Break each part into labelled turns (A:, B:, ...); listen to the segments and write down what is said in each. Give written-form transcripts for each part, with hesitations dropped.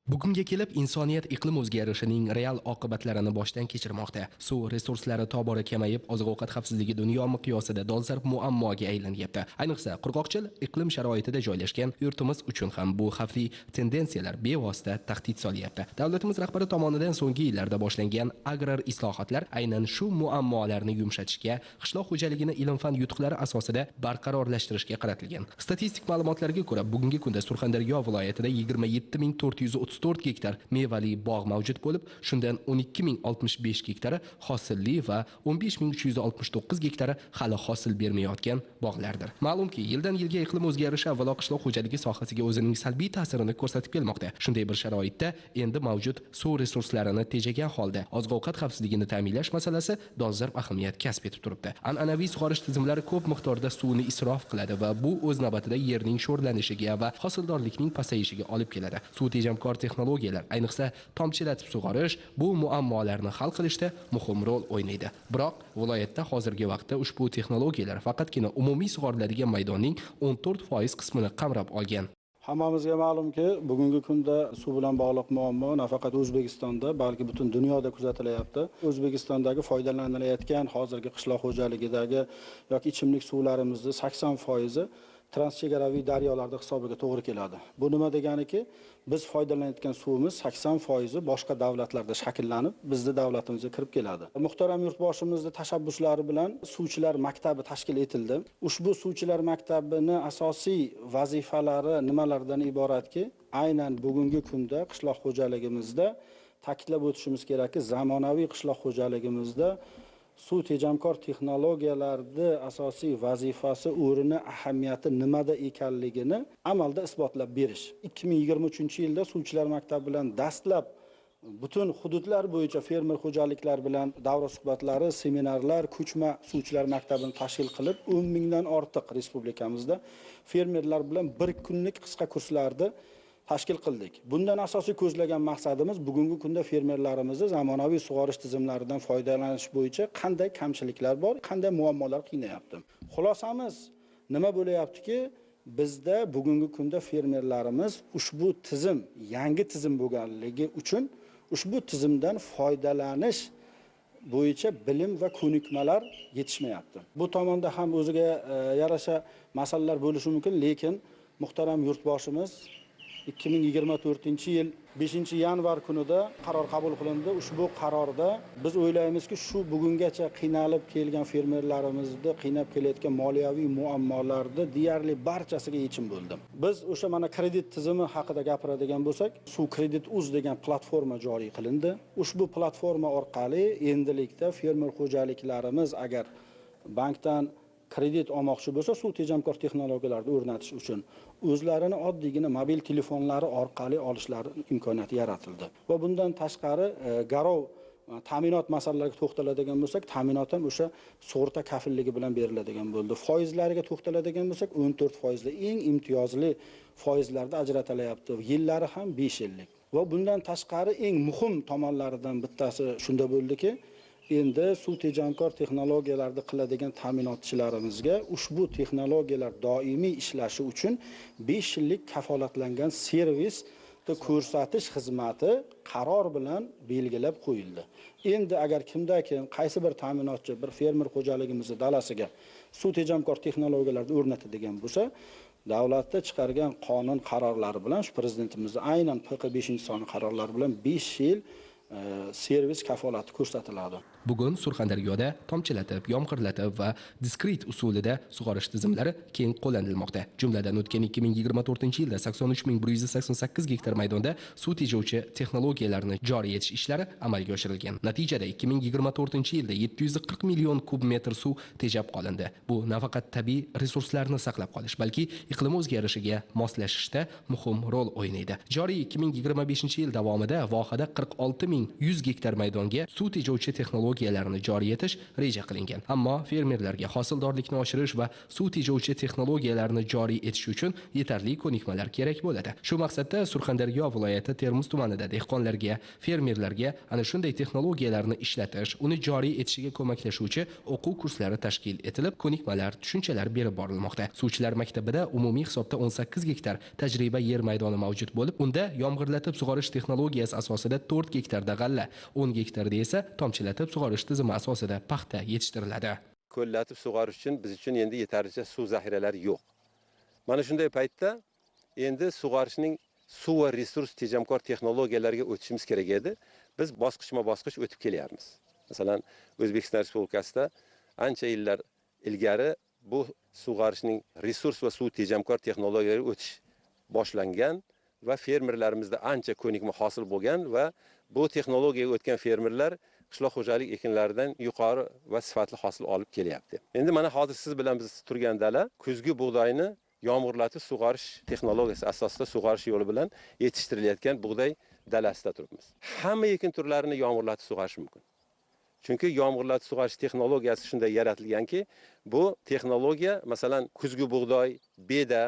A: Bugunga kelib insoniyat iqlim o'zgarishining real oqibatlarini boshdan kechirmoqda. Suv resurslari tobora kamayib, oziq-ovqat xavfsizligi dunyo miqyosida dolzarb muammoga aylanyapti. Ayniqsa, qurg'oqchil iqlim sharoitida joylashgan yurtimiz uchun ham bu xavfli tendensiyalar bevosita tahdid solyapti. Davlatimiz rahbari tomonidan so'nggi yillarda boshlangan agrar islohotlar aynan shu muammolarni yumshatishga, qishloq xo'jaligini ilm-fan yutuqlari asosida barqarorlashtirishga qaratilgan. Statistik ma'lumotlarga ko'ra, bugungi kunda Surxondaryo viloyatida 27434 gektar mevali bog' mavjud bo'lib, shundan 12065 gektari hosilli va 15369 gektari hali hosil bermayotgan bog'lardir. Ma'lumki, yildan yilga iqlim o'zgarishi avvalo qishloq xo'jaligi sohasiga o'zining salbiy ta'sirini ko'rsatib kelmoqda. Shunday bir sharoitda endi mavjud suv resurslarini tejagan holda oziq-ovqat xavfsizligini ta'minlash masalasi dolzarb ahamiyat kasb etib turibdi. An'anaviy sug'orish tizimlari ko'p miqdorda suvni isrof qiladi va bu o'z navbatida yerning sho'rlanishiga va hosildorlikning pasayishiga olib keladi. Suv tejamkor texnologiyalar, ayniqsa tomchilatib sug'orish bu muammolarni hal qilishda muhim rol o'ynaydi. Biroq viloyatda hozirgi vaqtda ushbu texnologiyalar faqatgina umumiy sug'oriladigan maydonning 14% qismini qamrab olgan.
B: Hammamizga ma'lumki, bugungi kunda suv bilan bog'liq muammo nafaqat O'zbekistonda, balki butun dunyoda kuzatilyapti. O'zbekistondagi foydalanilayotgan hozirgi qishloq xo'jaligidagi yoki ichimlik suvlarimizning 80% transchegaraviy daryolarda hisobiga to'g'ri keladi. Bu nima deganiki, biz foydalanayotgan suvimiz 80% boshqa davlatlarda shakllanib, bizning davlatimizga kirib keladi. Muhtaram yurtboshimizning tashabbuslari bilan suvchilar maktabi tashkil etildi. Ushbu suvchilar maktabining asosiy vazifalari nimalardan iboratki, aynan bugungi kunda qishloq xo'jaligimizda ta'kidlab o'tishimiz kerakki, zamonaviy qishloq xo'jaligimizda suv tejamkor texnologiyalarning asosiy vazifasi, o'rni, ahamiyati nimada ekanligini amalda isbotlab berish. 2023-yilda suvchilar maktabi bilan dastlab butun hududlar bo'yicha fermer xo'jaliklar bilan davra suhbatlari, seminarlar, ko'chma suvchilar maktabini tashkil qilib, 10 mingdan ortiq respublikamizda fermerlar bilan bir kunlik qisqa kurslarni tashkil qildik. Bundan asosiy ko'zlagan maqsadimiz bugungi kunda fermerlarimizni zamonaviy sug'orish tizimlaridan foydalanish bo'yicha qanday kamchiliklar bor, qanday muammolar qiynayapti. Xulosamiz nima bo'layaptiki, bizda bugungi kunda fermerlarimiz ushbu tizim yangi tizim bo'lganligi uchun ushbu tizimdan foydalanish bo'yicha bilim va ko'nikmalar yetishmayapti. Bu tomonda ham o'ziga yarasha masalalar bo'lishi mumkin, lekin muhtaram yurtboshimiz 2024-yil 5-yanvar kunida qaror qabul qilindi. Ushbu qarorda biz o'ylaymizki, shu bugungacha qiynalib kelgan fermerlarimizni qiynab kelayotgan moliyaviy muammolarni deyarli barchasiga yechim bo'ldi. Biz o'sha mana kredit tizimi haqida gapiradigan bo'lsak, Suv Kredit Uz degan platforma joriy qilindi. Ushbu platforma orqali endilikda fermer xo'jaliklarimiz agar bankdan kredit olmoqchi bo'lsa, suv tejamkor texnologiyalarni o'rnatish uchun o'zlarini oddiygina mobil telefonlari orqali olishlari imkoniyati yaratildi. Va bundan tashqari garov ta'minot masalalariga to'xtaladigan bo'lsak, ta'minot ham o'sha sug'urta kafilligi bilan beriladigan bo'ldi. Foizlariga to'xtaladigan bo'lsak, 14% eng imtiyozli foizlarda ajratilyapti. Yillari ham 5 yillik. Va bundan tashqari eng muhim tomonlaridan bittasi shunda bo'ldiki, endi suv tejamkor texnologiyalarni qiladigan ta'minotchilarimizga ushbu texnologiyalar doimiy ishlashi uchun 5 yillik kafolatlangan servis ko'rsatish xizmati qaror bilan belgilab qo'yildi. Endi agar kimda-kim qaysi bir ta'minotchi bir fermer xo'jaligimizning dalasiga suv tejamkor texnologiyalarni o'rnatadigan bo'lsa, davlatda chiqargan qonun qarorlari bilan, shu prezidentimizning aynan PQ5-soni qarorlari bilan 5 yil servis kafolati ko'rsatiladi.
A: Bugun Surxondaryoda tomchilatib, yomg'irlatib va diskret usulida sug'orish tizimlari keng qo'llanilmoqda. Jumladan o'tgan 2024-yilda 83188 gektar maydonda suv tejovchi texnologiyalarni joriy etish ishlari amalga oshirilgan. Natijada 2024-yilda 740 million kub metr suv tejab qolindi. Bu nafaqat tabiiy resurslarni saqlab qolish, balki iqlim o'zgarishiga moslashishda muhim rol o'ynaydi. Joriy 2025-yil davomida vohada 46 100 gektar maydonga suv tejovchi texnologiyalarni joriy etish reja qilingan. Ammo fermerlarga hosildorlikni oshirish va suv tejovchi texnologiyalarni joriy etish uchun yetarli ko'nikmalar kerak bo'ladi. Shu maqsadda Surxondaryo viloyati Termiz tumanida dehqonlarga, fermerlarga ana shunday texnologiyalarni ishlatish, uni joriy etishiga ko'maklashuvchi o'quv kurslari tashkil etilib, ko'nikmalar, tushunchalar berib borilmoqda. Suvchilar maktabida umumiy hisobda 18 gektar tajriba yer maydoni mavjud bo'lib, unda yomg'irlatib sug'orish texnologiyasi asosida 4 gektarda g'alla, 10 gektarda esa tomchilatib sug'orish tizimi asosida paxta yetishtiriladi.
C: Ko'llatib sug'orish uchun biz uchun endi yetarlicha suv zaxiralari yo'q. Mana shunday paytda endi sug'orishning suv va resurs tejamkor texnologiyalarga o'tishimiz kerak edi. Biz bosqichma-bosqich o'tib kelyapmiz. Masalan, O'zbekiston Respublikasida ancha yillar ilgari bu sug'orishning resurs va suv tejamkor texnologiyalarga o'tish boshlangan va fermerlarimizda ancha ko'nikma hosil bo'lgan va bu texnologiyaga o'tgan fermerlar qishloq xo'jalik ekinlaridan yuqori va sifatli hosil olib kelyapti. Endi mana hozir siz bilan biz turgan dala kuzgi bug'doyni yomg'irlatib sug'orish texnologiyasi asosida sug'orish yo'li bilan yetishtirilayotgan bug'doy dalasida turibmiz. Hamma ekin turlarini yomg'irlatib sug'orish mumkin. Chunki yomg'irlatib sug'orish texnologiyasi shunday yaratilganki, bu texnologiya masalan kuzgi bug'doy, beda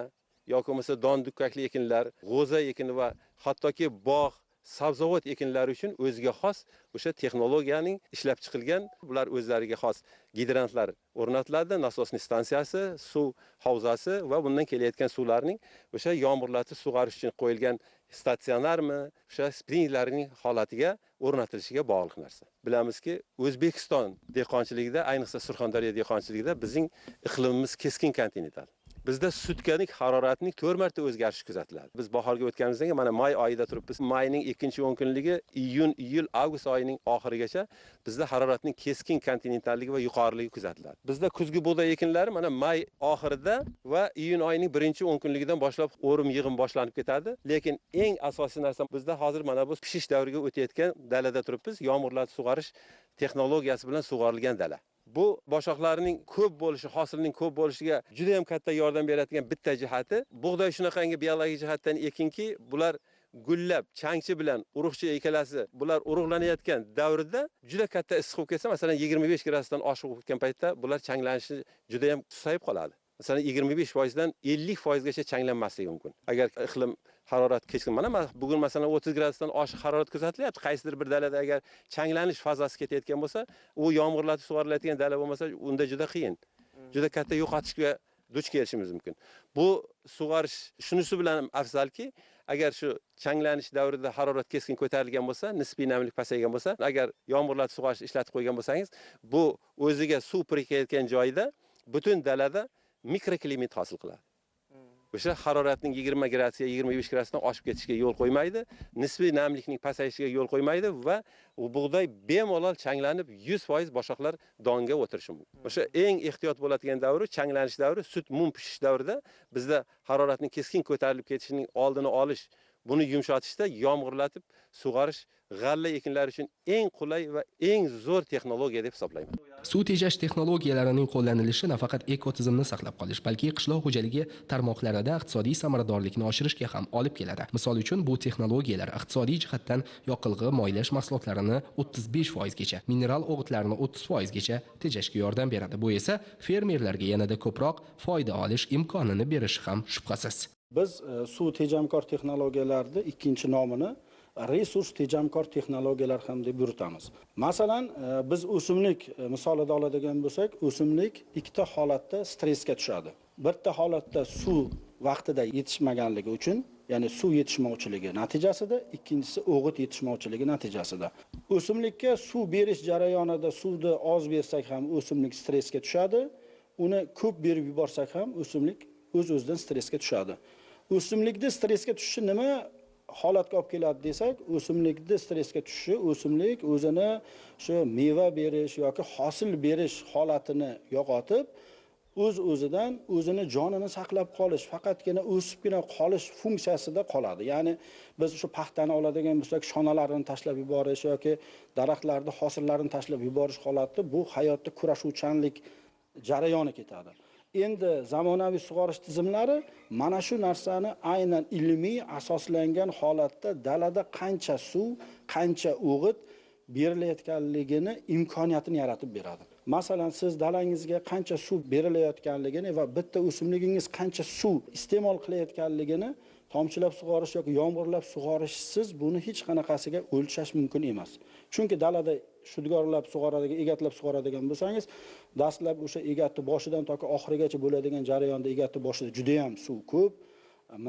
C: yoki bo'lmasa don dukkakli ekinlar, g'o'za ekini va hattoki bog', sabzavot ekinlari uchun o'ziga xos o'sha texnologiyaning ishlab chiqilgan, bular o'zlariga xos gidrantlar o'rnatiladi, nasosniy stansiyasi, suv havzasi va bundan kelayotgan suvlarning o'sha yomg'irlatib sug'orish uchun qo'yilgan statsionarmi, o'sha sprinklerning holatiga o'rnatilishiga bog'liq narsa. Bilamizki, O'zbekiston dehqonchiligida, ayniqsa Surxondaryo dehqonchiligida bizning iqlimimiz keskin kontinental. Bizda sutkalik haroratning 4 marta o'zgarishi kuzatiladi. Biz bahorga o'tganimizdan keyin mana may oyida turibmiz. Mayning 2-10 kunligi iyun, iyul, avgust oyining oxirigacha bizda haroratning keskin kontinentalligi va yuqoriligi kuzatiladi. Bizda kuzgi bug'doy ekinlari mana may oxirida va iyun oyining 1-10 kunligidan boshlab o'rim yig'im boshlanib ketadi. Lekin eng asosiy narsa bizda hozir mana bu pishish davriga o'tayotgan dalada turibmiz. Yomg'irlatib sug'orish texnologiyasi bilan sug'orilgan dala. Bu boshoqlarning ko'p bo'lishi, hosilning ko'p bo'lishiga juda ham katta yordam beradigan bitta jihati. Bug'doy shunaqangi biologik jihatdan ekinki, bular gullab, changchi bilan urug'chi ekalasi, bular urug'lanayotgan davrda juda katta issiq bo'lib ketsa, masalan 25 gradusdan oshib o'tgan paytda bular changlanishi juda ham susayib qoladi. Masalan 25% dan 50% gacha changlanmasligi mumkin. Agar iqlim harorat keskin, mana bugun masalan 30 gradusdan oshiq harorat kuzatilyapti. Qaysidir bir dalada agar changlanish fazasi ketayotgan bo'lsa, u yomg'irlatib sug'orilayotgan dala bo'lmasa, unda juda qiyin. Juda katta yo'qotishga duch kelishimiz mumkin. Bu sug'orish shunisi bilan afzalki, agar shu changlanish davrida harorat keskin ko'tarilgan bo'lsa, nisbiy namlik pasaygan bo'lsa, agar yomg'irlatib sug'orish ishlatib qo'ygan bo'lsangiz, bu o'ziga suv birikayotgan joyda butun dalada mikroklimat hosil qiladi. O'sha haroratning 20 gradusga 25 gradusdan oshib ketishiga yo'l qo'ymaydi, nisbiy namlikning pasayishiga yo'l qo'ymaydi va u bug'doy bemalol changlanib 100% boshoqlar donga o'tirishi mumkin. O'sha eng ehtiyot bo'ladigan davri changlanish davri, sut mum pishish davrida bizda haroratning keskin ko'tarilib ketishining oldini olish, buni yumshatishda yomg'irlatib sug'orish g'alla ekinlari uchun eng qulay va eng zo'r texnologiya deb hisoblayman.
A: Suv tejash texnologiyalarining qo'llanilishi nafaqat ekotizimni saqlab qolish, balki qishloq xo'jaligi tarmoqlarida iqtisodiy samaradorlikni oshirishga ham olib keladi. Misol uchun, bu texnologiyalar iqtisodiy jihatdan yoqilg'i moylash mahsulotlarini 35% gacha, mineral o'g'itlarini 30% gacha tejashga yordam beradi. Bu esa fermerlarga yanada ko'proq foyda olish imkonini berishi ham shubhasiz.
B: Biz suv tejamkor texnologiyalarning ikkinchi nomini resurs tejamkor texnologiyalar ham deb yuritamiz. Masalan, biz o'simlik misolida oladigan bo'lsak, o'simlik ikkita holatda stressga tushadi. Bitta holatda suv vaqtida yetishmaganligi uchun, ya'ni suv yetishmovchiligi natijasida, ikkinchisi o'g'it yetishmovchiligi natijasida. O'simlikka suv berish jarayonida suvni oz bersak ham o'simlik stressga tushadi, uni ko'p berib yuborsak ham o'simlik o'z-o'zidan stressga tushadi. O'simlikda stressga tushishi nima holatga olib keladi desak, o'simlikda stressga tushishi, o'simlik o'zini shu meva berish yoki hosil berish holatini yo'qotib, o'z-o'zidan o'zini jonini saqlab qolish, faqatgina o'sibgina qolish funksiyasida qoladi. Ya'ni biz shu paxtani oladigan bo'lsak, shonalarini tashlab yuborish yoki daraxtlarning hosillarini tashlab yuborish holati bu hayotda kurashuvchanlik jarayoni ketadi. Endi zamonaviy sug'orish tizimlari mana shu narsani aynan ilmiy asoslangan holatda dalada qancha suv, qancha o'g'it berilayotganligini imkoniyatini yaratib beradi. Masalan, siz dalangizga qancha suv berilayotganligini va bitta o'simligingiz qancha suv iste'mol qilayotganligini tomchilab sug'orish yoki yomg'irlab sug'orishsiz buni hech qanaqasiga o'lchash mumkin emas. Chunki dalada shudgorlab sug'oradigan, egatlab sug'oradigan bo'lsangiz, dastlab o'sha egatni boshidan toki oxirigacha bo'ladigan jarayonda egatni boshida juda ham suv ko'p,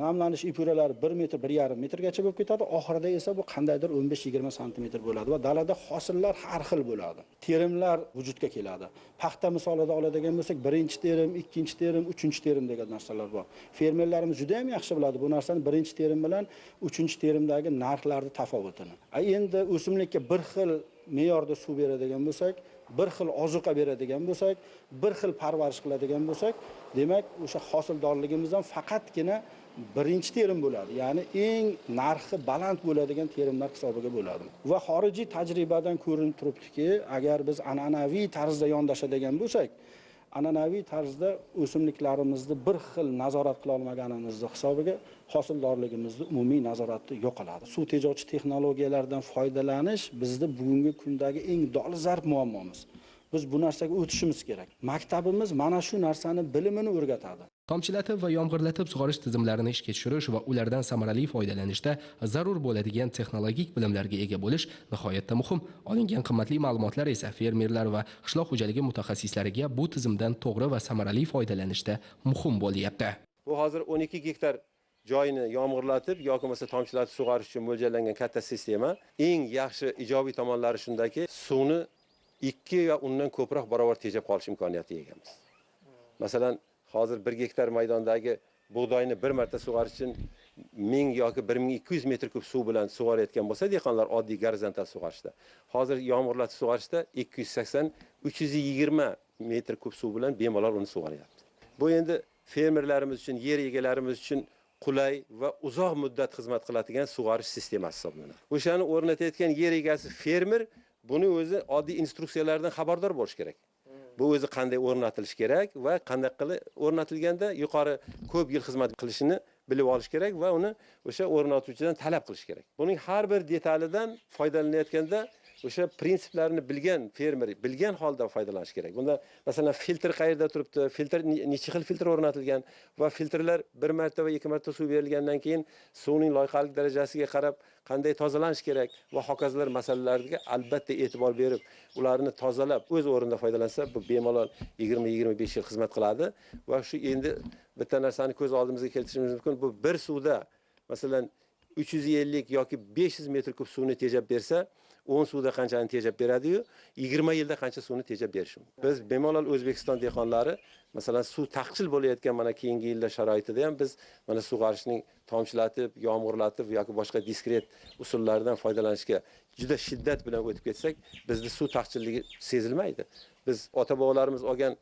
B: namlanish ipuralari 1 metr, 1,5 metrgacha bo'lib ketadi. Oxirida esa bu qandaydir 15-20 sm bo'ladi va dalada hosillar har xil bo'ladi. Terimlar vujudga keladi. Paxta misolida oladigan bo'lsak, birinchi terim, ikkinchi terim, uchinchi terim degan narsalar bor. Fermerlarimiz juda ham yaxshi biladi bu narsani birinchi terim bilan uchinchi terimdagi narxlarning tafovutini. Endi o'simlikka bir xil me'yorda suv beradigan bo'lsak, bir xil ozuqa beradigan bo'lsak, bir xil parvarish qiladigan bo'lsak, demak o'sha hosildorligimizdan faqatgina birinchi terim bo'ladi. Ya'ni eng narxi baland bo'ladigan terimlar hisobiga bo'ladi. Va xorijiy tajribadan ko'rinib turibdiki, agar biz an'anaviy tarzda yondashadigan bo'lsak, an'anaviy tarzda o'simliklarimizni bir xil nazorat qila olmaganimizni hisobiga hosildorligimizni umumiy nazoratni yo'qoladi. Suv tejovchi texnologiyalardan foydalanish bizda bugungi kundagi eng dolzarb muammomiz. Biz bu narsaga o'tishimiz kerak. Maktabimiz mana shu narsani bilimini o'rgatadi.
A: Tomchilatib va yomg'irlatib sug'orish tizimlarini ishga tushirish va ulardan samarali foydalanishda zarur bo'ladigan texnologik bilimlarga ega bo'lish nihoyatda muhim. Olingan qimmatli ma'lumotlar esa fermerlar va qishloq xo'jaligi mutaxassislariga bu tizimdan to'g'ri va samarali foydalanishda muhim bo'lyapti.
C: Bu hozir 12 gektar joyini yomg'irlatib yoki bo'lmasa tomchilatib sug'orish uchun mo'ljallangan katta sistema. Eng yaxshi ijobiy tomonlari shundaki, suvni 2 va undan ko'proq barobar tejab qolish imkoniyatiga egamiz. Masalan, hozir 1 gektar maydondagi bug'doyni bir marta sug'orish uchun 1000 yoki 1200 metr kub suv bilan sug'orayotgan bo'lsa, dehqonlar oddiy gorizontal sug'orishda. Hozir yomg'irlatib sug'orishda 280-320 metr kub suv bilan bemalol uni sug'oryapti. Bu endi fermerlarimiz uchun, yer egalarimiz uchun qulay va uzoq muddat xizmat qiladigan sug'orish sistemasi hisoblanadi. O'shani o'rnatayotgan yer egasi fermer buni o'zi oddiy instruksiyalardan xabardor bo'lish kerak. Bu o'zi qanday o'rnatilishi kerak va qanday qilib o'rnatilganda yuqori ko'p yil xizmat qilishini bilib olish kerak va uni o'sha o'rnatuvchidan talab qilish kerak. Buning har bir detalidan foydalanayotganda o'sha prinsiplarni bilgan fermer bilgan holda foydalanish kerak. Bunda masalan filtr qayerda turibdi, filtr necha xil filtr o'rnatilgan va filtrlar bir marta va 2 marta suv berilgandan keyin suvning loyqalik darajasiga qarab qanday tozalanish kerak va hokazolar masalalariga albatta e'tibor berib, ularni tozalab o'z o'rnida foydalansa, bu bemalol 20-25 yil xizmat qiladi va shu endi bitta narsani ko'z oldimizga keltirishimiz mumkin. Bu bir suvda masalan 350 yoki 500 metr kub suvni tejab bersa, 10 suvda qanchani tejab beradi-yu, 20 yilda qancha suvni tejab berishi mumkin. Biz bemalol O'zbekiston dehqonlari masalan suv taqchil bo'layotgan mana keyingi yillar sharoitida ham biz mana sug'orishning tomchilatib, yomg'irlatib yoki boshqa diskret usullaridan foydalanishga juda shiddat bilan o'tib ketsak, bizda suv taqchilligi sezilmaydi. Biz ota-bobolarimiz olgan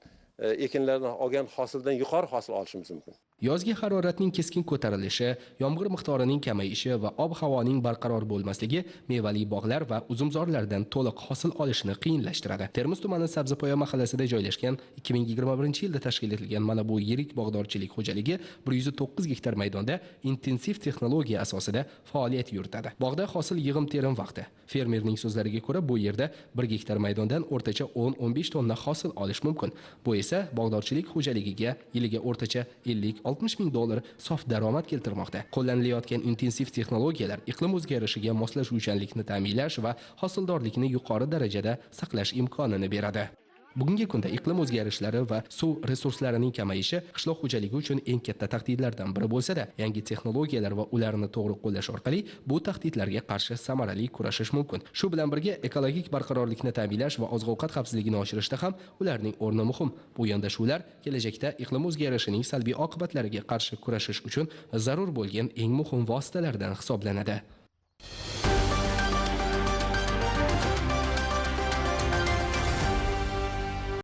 C: ekinlardan olgan hosildan yuqori hosil olishimiz mumkin.
A: Yozgi haroratning keskin ko'tarilishi, yomg'ir miqdorining kamayishi va ob-havoning barqaror bo'lmasligi mevali bog'lar va uzumzorlardan to'liq hosil olishni qiyinlashtiradi. Termiz tumani Sabzipoya mahallasida joylashgan 2021-yilda tashkil etilgan mana bu yirik bog'dorchilik xo'jaligi 109 gektar maydonda intensiv texnologiya asosida faoliyat yuritadi. Bog'da hosil yig'im-terim vaqti. Fermerning so'zlariga ko'ra, bu yerda 1 gektar maydondan o'rtacha 10-15 tonna hosil olish mumkin. Bu esa bog'dorchilik xo'jaligiga yiliga o'rtacha 50-60 ming dollar sof daromad keltirmoqda. Qo'llanilayotgan intensiv texnologiyalar iqlim o'zgarishiga moslashuvchanlikni ta'minlash va hosildorlikni yuqori darajada saqlash imkonini beradi. Bugungi kunda iqlim o'zgarishlari va suv resurslarining kamayishi qishloq xo'jaligi uchun eng katta tahdidlardan biri bo'lsa-da, yangi texnologiyalar va ularni to'g'ri qo'llash orqali bu tahdidlarga qarshi samarali kurashish mumkin. Shu bilan birga ekologik barqarorlikni ta'minlash va oziq-ovqat xavfsizligini oshirishda ham ularning o'rni muhim. Bu yondashuvlar kelajakda iqlim o'zgarishining salbiy oqibatlariga qarshi kurashish uchun zarur bo'lgan eng muhim vositalardan hisoblanadi.